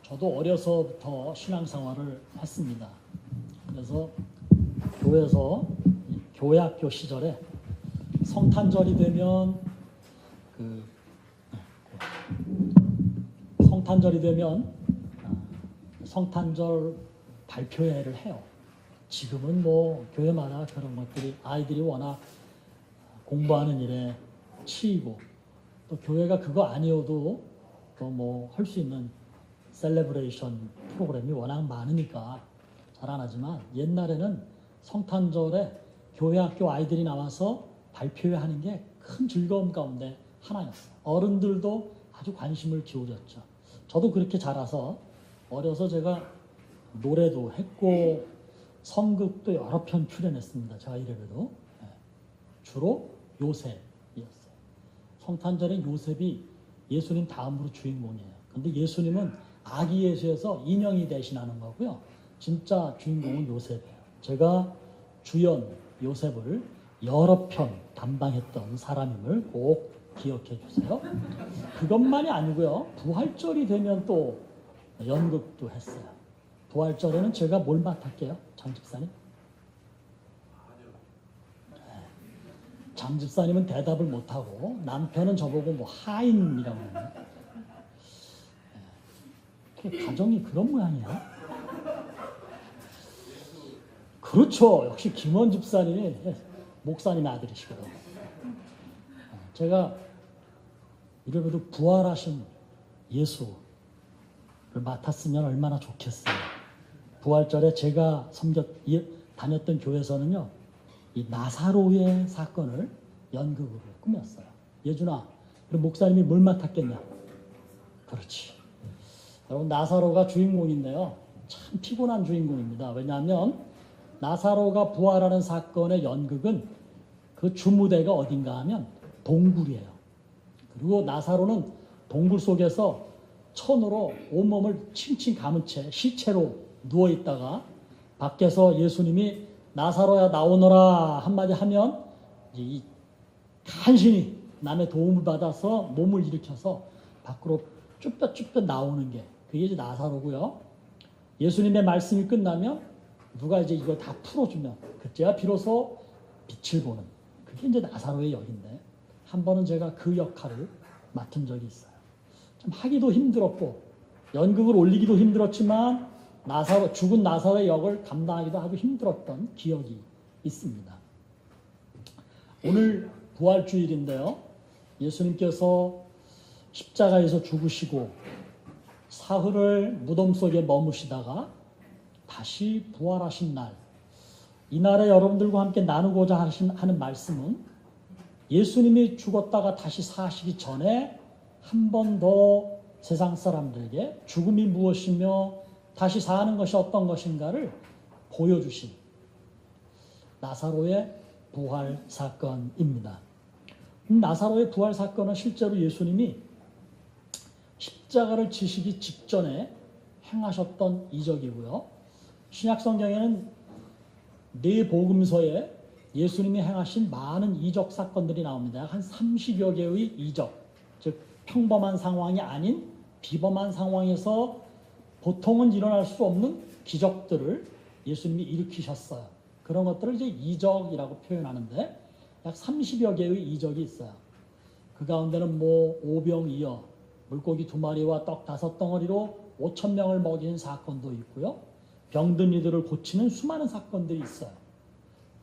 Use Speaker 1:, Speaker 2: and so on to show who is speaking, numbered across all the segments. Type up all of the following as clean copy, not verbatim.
Speaker 1: 저도 어려서부터 신앙생활을 했습니다. 그래서 교회에서 교회학교 시절에 성탄절이 되면 성탄절 발표회를 해요. 지금은 뭐 교회마다 그런 것들이 아이들이 워낙 공부하는 일에 치이고 또 교회가 그거 아니어도 또 뭐 할 수 있는 셀레브레이션 프로그램이 워낙 많으니까 잘 안 하지만 옛날에는 성탄절에 교회 학교 아이들이 나와서 발표회 하는 게 큰 즐거움 가운데 하나였어요. 어른들도 아주 관심을 기울였죠. 저도 그렇게 자라서 어려서 제가 노래도 했고 성극도 여러 편 출연했습니다. 제가 이래봬도 주로 요셉이었어요. 성탄절엔 요셉이 예수님 다음으로 주인공이에요. 근데 예수님은 아기 예수에서 인형이 대신하는 거고요. 진짜 주인공은 요셉이에요. 제가 주연 요셉을 여러 편 담당했던 사람임을 꼭 기억해 주세요. 그것만이 아니고요. 부활절이 되면 또 연극도 했어요. 부활절에는 제가 뭘 맡았게요? 장 집사님? 장 집사님은 대답을 못하고 남편은 저보고 뭐 하인이라고 하네요. 가정이 그런 모양이야. 그렇죠. 역시 김원 집사님이 목사님의 아들이시거든요. 제가 이래봬도 부활하신 예수를 맡았으면 얼마나 좋겠어요. 부활절에 제가 다녔던 교회에서는요, 이 나사로의 사건을 연극으로 꾸몄어요. 예준아, 그럼 목사님이 뭘 맡았겠냐? 그렇지. 여러분, 나사로가 주인공인데요. 참 피곤한 주인공입니다. 왜냐하면 나사로가 부활하는 사건의 연극은 그 주무대가 어딘가 하면 동굴이에요. 그리고 나사로는 동굴 속에서 천으로 온몸을 칭칭 감은 채 시체로 누워있다가 밖에서 예수님이 나사로야 나오너라 한마디 하면 이 간신히 남의 도움을 받아서 몸을 일으켜서 밖으로 쭈뼛쭈뼛 나오는 게 그게 이제 나사로고요. 예수님의 말씀이 끝나면 누가 이제 이걸 다 풀어주면 그때야 비로소 빛을 보는 그게 이제 나사로의 역인데 한 번은 제가 그 역할을 맡은 적이 있어요. 좀 하기도 힘들었고 연극을 올리기도 힘들었지만 죽은 나사로의 역을 감당하기도 아주 힘들었던 기억이 있습니다. 오늘 부활주일인데요. 예수님께서 십자가에서 죽으시고 사흘을 무덤 속에 머무시다가 다시 부활하신 날, 이날에 여러분들과 함께 나누고자 하는 말씀은 예수님이 죽었다가 다시 사시기 전에 한 번 더 세상 사람들에게 죽음이 무엇이며 다시 사는 것이 어떤 것인가를 보여주신 나사로의 부활 사건입니다. 나사로의 부활 사건은 실제로 예수님이 십자가를 지시기 직전에 행하셨던 이적이고요. 신약 성경에는 네 복음서에 예수님이 행하신 많은 이적 사건들이 나옵니다. 한 30여 개의 이적, 즉 평범한 상황이 아닌 비범한 상황에서 보통은 일어날 수 없는 기적들을 예수님이 일으키셨어요. 그런 것들을 이제 이적이라고 표현하는데 약 30여 개의 이적이 있어요. 그 가운데는 뭐 오병이어, 물고기 2마리와 떡 5덩어리로 5,000명을 먹인 사건도 있고요. 병든 이들을 고치는 수많은 사건들이 있어요.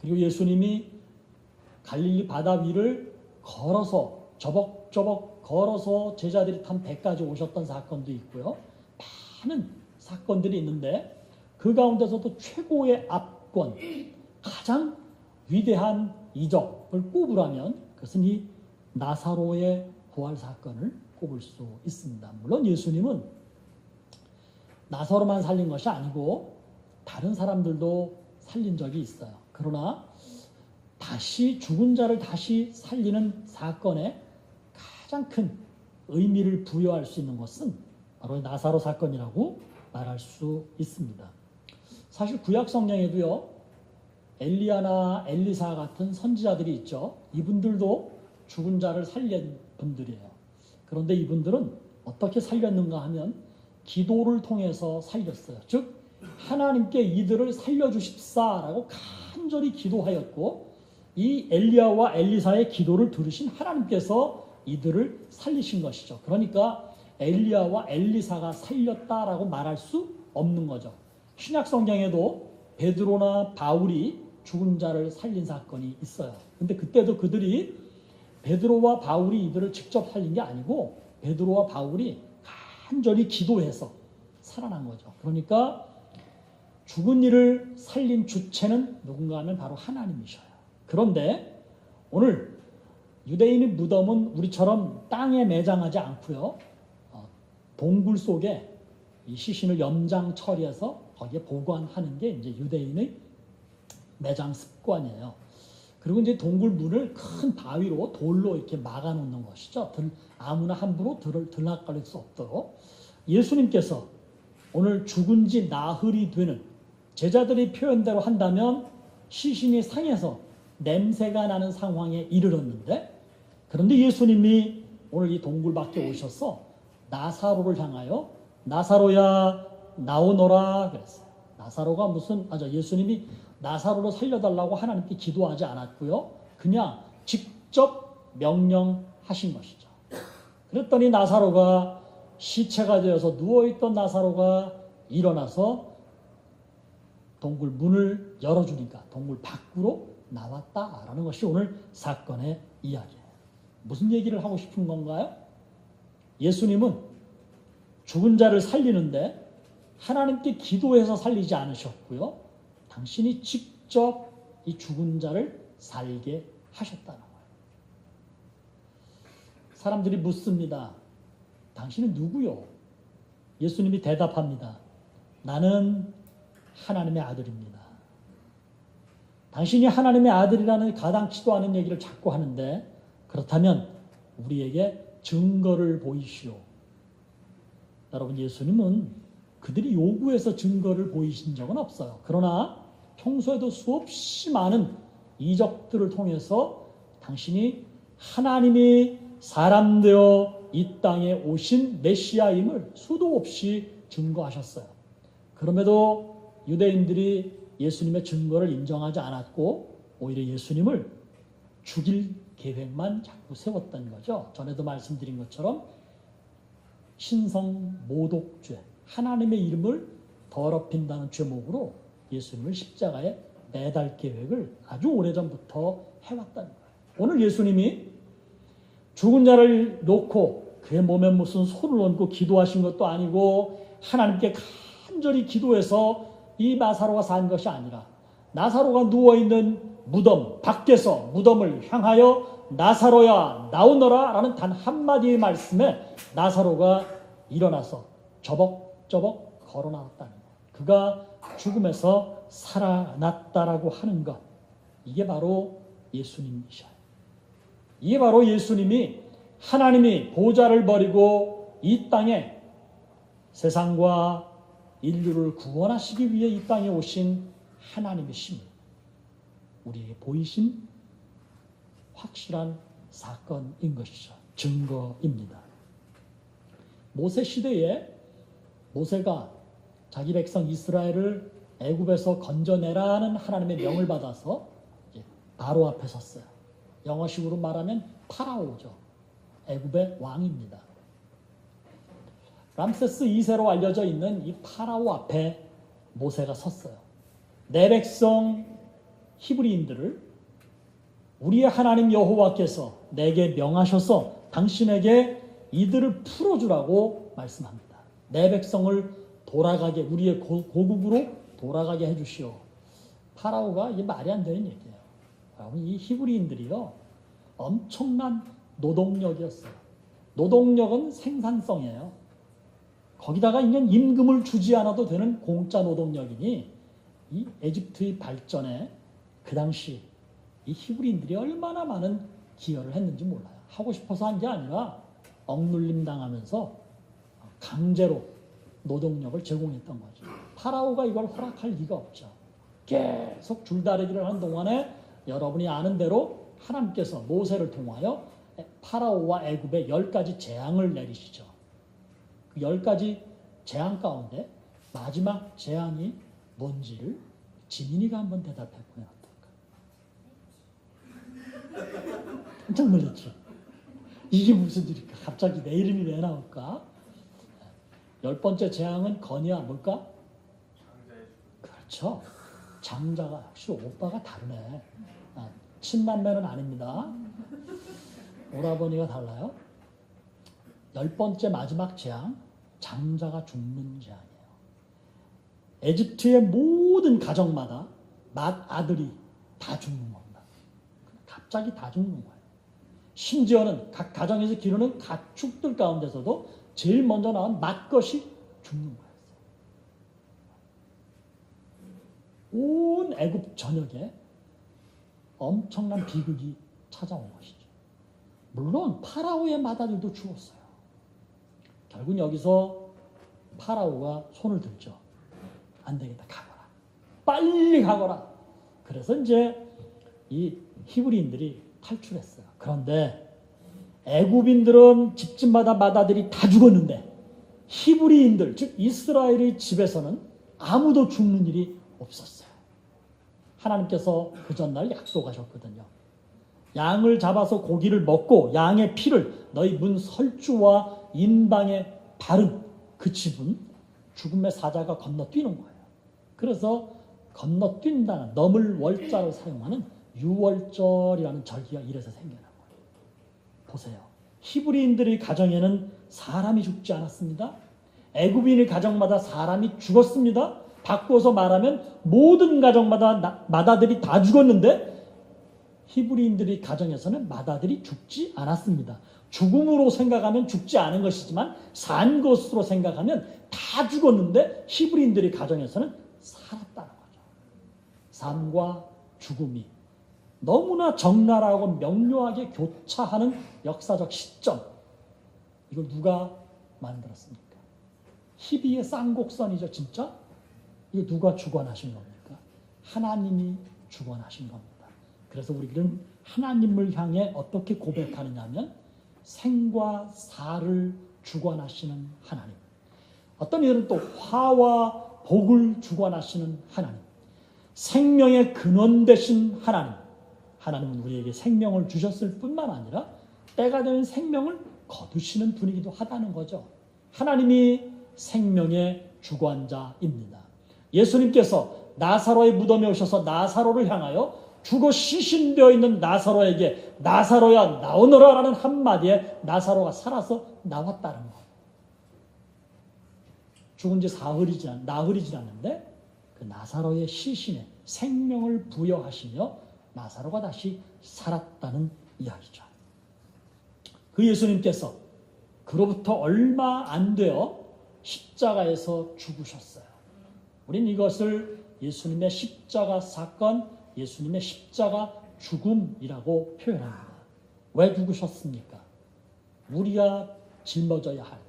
Speaker 1: 그리고 예수님이 갈릴리 바다 위를 걸어서 저벅저벅 걸어서 제자들이 탄 배까지 오셨던 사건도 있고요. 많은 사건들이 있는데 그 가운데서도 최고의 압권, 가장 위대한 이적을 꼽으라면 그것은 이 나사로의 부활 사건을 꼽을 수 있습니다. 물론 예수님은 나사로만 살린 것이 아니고 다른 사람들도 살린 적이 있어요. 그러나 다시 죽은 자를 다시 살리는 사건에 가장 큰 의미를 부여할 수 있는 것은 바로 나사로 사건이라고 말할 수 있습니다. 사실 구약 성경에도요. 엘리야나 엘리사 같은 선지자들이 있죠. 이분들도 죽은 자를 살린 분들이에요. 그런데 이분들은 어떻게 살렸는가 하면 기도를 통해서 살렸어요. 즉 하나님께 이들을 살려주십사라고 간절히 기도하였고 이 엘리야와 엘리사의 기도를 들으신 하나님께서 이들을 살리신 것이죠. 그러니까 엘리야와 엘리사가 살렸다라고 말할 수 없는 거죠. 신약 성경에도 베드로나 바울이 죽은 자를 살린 사건이 있어요. 근데 그때도 그들이 베드로와 바울이 이들을 직접 살린 게 아니고 베드로와 바울이 간절히 기도해서 살아난 거죠. 그러니까 죽은 이를 살린 주체는 누군가 하면 바로 하나님이셔요. 그런데 오늘 유대인의 무덤은 우리처럼 땅에 매장하지 않고요. 동굴 속에 이 시신을 염장 처리해서 거기에 보관하는 게 이제 유대인의 매장 습관이에요. 그리고 이제 동굴 문을 큰 바위로 돌로 이렇게 막아 놓는 것이죠. 아무나 함부로 들락거릴 수 없도록. 예수님께서 오늘 죽은 지 나흘이 되는 제자들이 표현대로 한다면 시신이 상해서 냄새가 나는 상황에 이르렀는데 그런데 예수님이 오늘 이 동굴 밖에 오셔서 나사로를 향하여 나사로야 나오너라 그랬어요. 나사로가 예수님이 나사로를 살려달라고 하나님께 기도하지 않았고요. 그냥 직접 명령하신 것이죠. 그랬더니 나사로가 시체가 되어서 누워있던 나사로가 일어나서 동굴 문을 열어주니까 동굴 밖으로 나왔다라는 것이 오늘 사건의 이야기예요. 무슨 얘기를 하고 싶은 건가요? 예수님은 죽은 자를 살리는데 하나님께 기도해서 살리지 않으셨고요. 당신이 직접 이 죽은 자를 살게 하셨다는 거예요. 사람들이 묻습니다. 당신은 누구요? 예수님이 대답합니다. 나는 하나님의 아들입니다. 당신이 하나님의 아들이라는 가당치도 않은 얘기를 자꾸 하는데 그렇다면 우리에게 증거를 보이시오. 여러분 예수님은 그들이 요구해서 증거를 보이신 적은 없어요. 그러나 평소에도 수없이 많은 이적들을 통해서 당신이 하나님이 사람 되어 이 땅에 오신 메시아임을 수도 없이 증거하셨어요. 그럼에도 유대인들이 예수님의 증거를 인정하지 않았고 오히려 예수님을 죽일 계획만 자꾸 세웠던 거죠. 전에도 말씀드린 것처럼 신성 모독죄, 하나님의 이름을 더럽힌다는 죄목으로 예수님을 십자가에 매달 계획을 아주 오래전부터 해왔다는 거예요. 오늘 예수님이 죽은 자를 놓고 그의 몸에 무슨 손을 얹고 기도하신 것도 아니고 하나님께 간절히 기도해서 이 나사로가 산 것이 아니라 나사로가 누워있는 무덤 밖에서 무덤을 향하여 나사로야 나오너라 라는 단 한마디의 말씀에 나사로가 일어나서 저벅저벅 걸어 나왔다는 것. 그가 죽음에서 살아났다라고 하는 것. 이게 바로 예수님이셔요. 이게 바로 예수님이 하나님이 보좌를 버리고 이 땅에 세상과 인류를 구원하시기 위해 이 땅에 오신 하나님이심을 우리에게 보이신 확실한 사건인 것이죠. 증거입니다. 모세 시대에 모세가 자기 백성 이스라엘을 애굽에서 건져내라는 하나님의 명을 받아서 바로 앞에 섰어요. 영어식으로 말하면 파라오죠. 애굽의 왕입니다. 람세스 2세로 알려져 있는 이 파라오 앞에 모세가 섰어요. 내 백성 히브리인들을 우리의 하나님 여호와께서 내게 명하셔서 당신에게 이들을 풀어주라고 말씀합니다. 내 백성을 돌아가게 우리의 고국으로 돌아가게 해주시오. 파라오가 이게 말이 안 되는 얘기예요. 이 히브리인들이요 엄청난 노동력이었어요. 노동력은 생산성이에요. 거기다가 이제 임금을 주지 않아도 되는 공짜 노동력이니 이 에집트의 발전에 그 당시 이 히브리인들이 얼마나 많은 기여를 했는지 몰라요. 하고 싶어서 한 게 아니라 억눌림 당하면서 강제로 노동력을 제공했던 거죠. 파라오가 이걸 허락할 리가 없죠. 계속 줄다리기를 하는 동안에 여러분이 아는 대로 하나님께서 모세를 통하여 파라오와 애굽에 10가지 재앙을 내리시죠. 그 10가지 재앙 가운데 마지막 재앙이 뭔지를 지민이가 한번 대답해 보면 어떨까? 깜짝 놀랐죠. 이게 무슨 일일까? 갑자기 내 이름이 왜 나올까? 10번째 재앙은 건이야 뭘까? 그렇죠. 장자가 역시 오빠가 다르네. 친남매는 아닙니다. 오라버니가 달라요. 10번째 마지막 재앙, 장자가 죽는 재앙이에요. 에집트의 모든 가정마다 맏아들이 다 죽는 겁니다. 갑자기 다 죽는 거예요. 심지어는 각 가정에서 기르는 가축들 가운데서도 제일 먼저 나온 맏것이 죽는 거예요. 온 애굽 전역에 엄청난 비극이 찾아온 것이죠. 물론 파라오의 맏아들도 죽었어요. 결국 여기서 파라오가 손을 들죠. 안 되겠다, 가거라. 빨리 가거라. 그래서 이제 이 히브리인들이 탈출했어요. 그런데 애굽인들은 집집마다 맏아들이 다 죽었는데 히브리인들, 즉 이스라엘의 집에서는 아무도 죽는 일이 없었어요. 하나님께서 그 전날 약속하셨거든요. 양을 잡아서 고기를 먹고 양의 피를 너희 문 설주와 인방에 바른 그 집은 죽음의 사자가 건너뛰는 거예요. 그래서 건너뛴다는 넘을 월자를 사용하는 유월절이라는 절기가 이래서 생겨난 거예요. 보세요. 히브리인들의 가정에는 사람이 죽지 않았습니다. 애굽인의 가정마다 사람이 죽었습니다. 바꾸어서 말하면 모든 가정마다 맏아들이 다 죽었는데 히브리인들의 가정에서는 맏아들이 죽지 않았습니다. 죽음으로 생각하면 죽지 않은 것이지만 산 것으로 생각하면 다 죽었는데 히브리인들의 가정에서는 살았다는 거죠. 삶과 죽음이 너무나 적나라하고 명료하게 교차하는 역사적 시점. 이걸 누가 만들었습니까? 희비의 쌍곡선이죠, 진짜? 이거 누가 주관하신 겁니까? 하나님이 주관하신 겁니다. 그래서 우리는 하나님을 향해 어떻게 고백하느냐면 생과 사를 주관하시는 하나님. 어떤 이들은 또 화와 복을 주관하시는 하나님. 생명의 근원 되신 하나님. 하나님은 우리에게 생명을 주셨을 뿐만 아니라 때가 되면 생명을 거두시는 분이기도 하다는 거죠. 하나님이 생명의 주관자입니다. 예수님께서 나사로의 무덤에 오셔서 나사로를 향하여 죽어 시신되어 있는 나사로에게 나사로야 나오너라 라는 한마디에 나사로가 살아서 나왔다는 것. 죽은 지 나흘이 지났는데 그 나사로의 시신에 생명을 부여하시며 나사로가 다시 살았다는 이야기죠. 그 예수님께서 그로부터 얼마 안 되어 십자가에서 죽으셨어요. 우린 이것을 예수님의 십자가 사건, 예수님의 십자가 죽음이라고 표현합니다. 왜 죽으셨습니까? 우리가 짊어져야 할,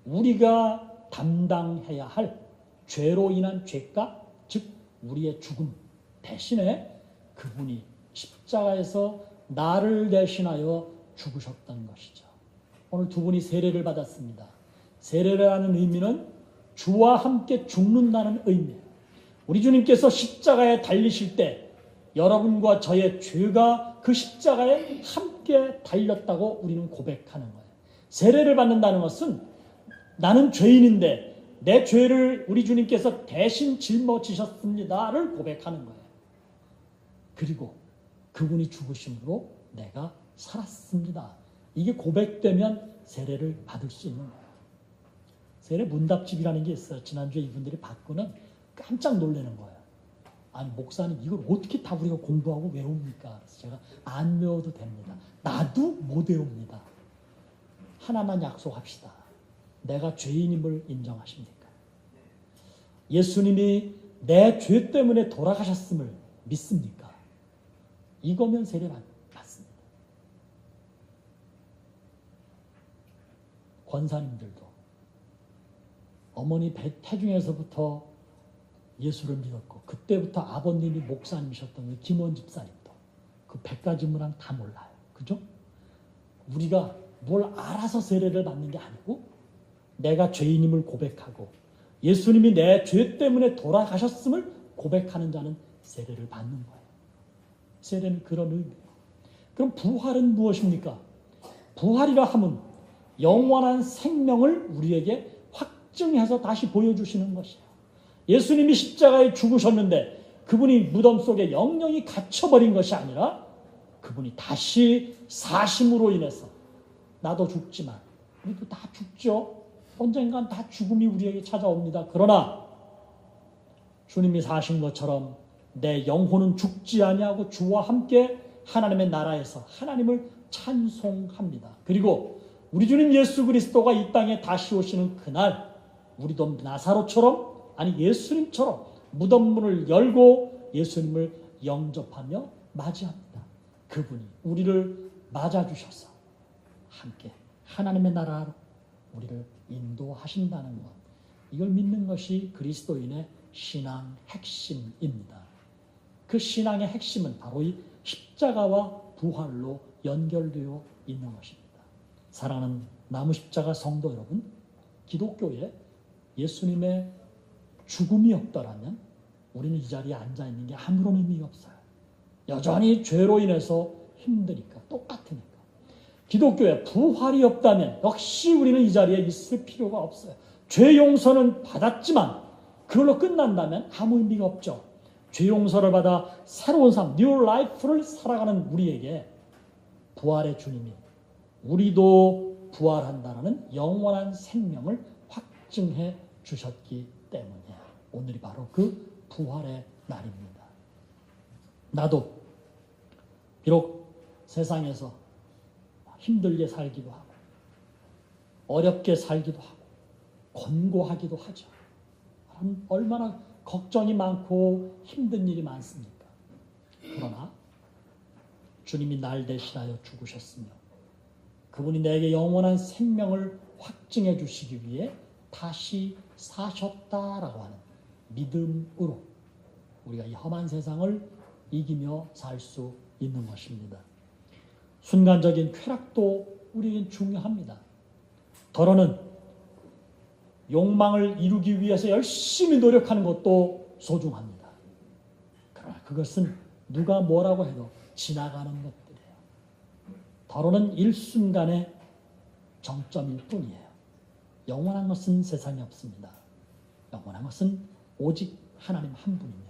Speaker 1: 우리가 담당해야 할 죄로 인한 죄값, 즉 우리의 죽음 대신에 그분이 십자가에서 나를 대신하여 죽으셨던 것이죠. 오늘 두 분이 세례를 받았습니다. 세례라는 의미는 주와 함께 죽는다는 의미예요. 우리 주님께서 십자가에 달리실 때 여러분과 저의 죄가 그 십자가에 함께 달렸다고 우리는 고백하는 거예요. 세례를 받는다는 것은 나는 죄인인데 내 죄를 우리 주님께서 대신 짊어지셨습니다를 고백하는 거예요. 그리고 그분이 죽으심으로 내가 살았습니다. 이게 고백되면 세례를 받을 수 있는 거예요. 세례 문답집이라는 게 있어요. 지난주에 이분들이 받고는 깜짝 놀라는 거예요. 아니 목사님 이걸 어떻게 다 우리가 공부하고 외웁니까? 그래서 제가 안 외워도 됩니다. 나도 못 외웁니다. 하나만 약속합시다. 내가 죄인임을 인정하십니까? 예수님이 내 죄 때문에 돌아가셨음을 믿습니까? 이거면 세례 받습니다. 권사님들도 어머니 태중에서부터 예수를 믿었고 그때부터 아버님이 목사님이셨던 그 김원 집사님도 그 100가지 문항 다 몰라요. 그죠? 우리가 뭘 알아서 세례를 받는 게 아니고 내가 죄인임을 고백하고 예수님이 내 죄 때문에 돌아가셨음을 고백하는 자는 세례를 받는 거예요. 세례는 그런 의미예요. 그럼 부활은 무엇입니까? 부활이라 함은 영원한 생명을 우리에게 확증해서 다시 보여주시는 것이에요. 예수님이 십자가에 죽으셨는데 그분이 무덤 속에 영영이 갇혀버린 것이 아니라 그분이 다시 사심으로 인해서 나도 죽지만 우리도 다 죽죠. 언젠간 다 죽음이 우리에게 찾아옵니다. 그러나 주님이 사신 것처럼 내 영혼은 죽지 아니하고 주와 함께 하나님의 나라에서 하나님을 찬송합니다. 그리고 우리 주님 예수 그리스도가 이 땅에 다시 오시는 그날 우리도 나사로처럼 아니 예수님처럼 무덤 문을 열고 예수님을 영접하며 맞이합니다. 그분이 우리를 맞아주셔서 함께 하나님의 나라로 우리를 인도하신다는 것, 이걸 믿는 것이 그리스도인의 신앙 핵심입니다. 그 신앙의 핵심은 바로 이 십자가와 부활로 연결되어 있는 것입니다. 사랑하는 나무 십자가 성도 여러분, 기독교에 예수님의 죽음이 없더라면 우리는 이 자리에 앉아있는 게 아무런 의미가 없어요. 여전히 죄로 인해서 힘드니까, 똑같으니까. 기독교에 부활이 없다면 역시 우리는 이 자리에 있을 필요가 없어요. 죄 용서는 받았지만 그걸로 끝난다면 아무 의미가 없죠. 죄 용서를 받아 새로운 삶, 뉴 라이프를 살아가는 우리에게 부활의 주님이 우리도 부활한다는 영원한 생명을 확증해 주셨기 때문에 오늘이 바로 그 부활의 날입니다. 나도 비록 세상에서 힘들게 살기도 하고 어렵게 살기도 하고 권고하기도 하죠. 얼마나 걱정이 많고 힘든 일이 많습니까? 그러나 주님이 날 대신하여 죽으셨으며 그분이 내게 영원한 생명을 확증해 주시기 위해 다시 사셨다라고 하는 믿음으로 우리가 이 험한 세상을 이기며 살 수 있는 것입니다. 순간적인 쾌락도 우리에겐 중요합니다. 더러는 욕망을 이루기 위해서 열심히 노력하는 것도 소중합니다. 그러나 그것은 누가 뭐라고 해도 지나가는 것들이에요. 더러는 일순간의 정점일 뿐이에요. 영원한 것은 세상에 없습니다. 영원한 것은 오직 하나님 한 분이며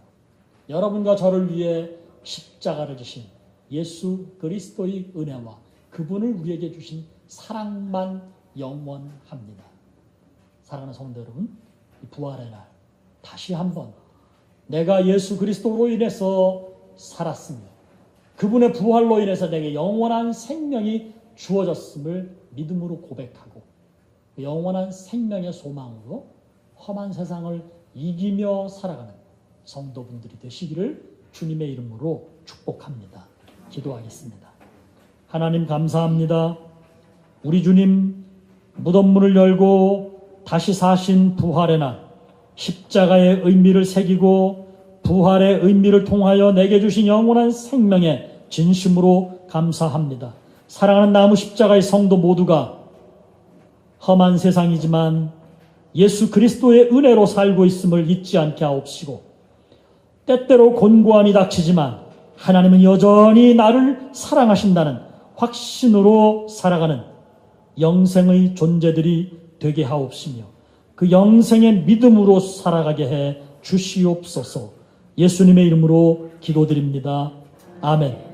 Speaker 1: 여러분과 저를 위해 십자가를 지신 예수 그리스도의 은혜와 그분을 우리에게 주신 사랑만 영원합니다. 사랑하는 성도 여러분, 이 부활의 날 다시 한번 내가 예수 그리스도로 인해서 살았으며 그분의 부활로 인해서 내게 영원한 생명이 주어졌음을 믿음으로 고백하고 영원한 생명의 소망으로 험한 세상을 이기며 살아가는 성도분들이 되시기를 주님의 이름으로 축복합니다. 기도하겠습니다. 하나님 감사합니다. 우리 주님 무덤 문을 열고 다시 사신 부활의 날 십자가의 의미를 새기고 부활의 의미를 통하여 내게 주신 영원한 생명에 진심으로 감사합니다. 사랑하는 나무 십자가의 성도 모두가 험한 세상이지만 예수 그리스도의 은혜로 살고 있음을 잊지 않게 하옵시고 때때로 곤고함이 닥치지만 하나님은 여전히 나를 사랑하신다는 확신으로 살아가는 영생의 존재들이 되게 하옵시며 그 영생의 믿음으로 살아가게 해 주시옵소서. 예수님의 이름으로 기도드립니다. 아멘.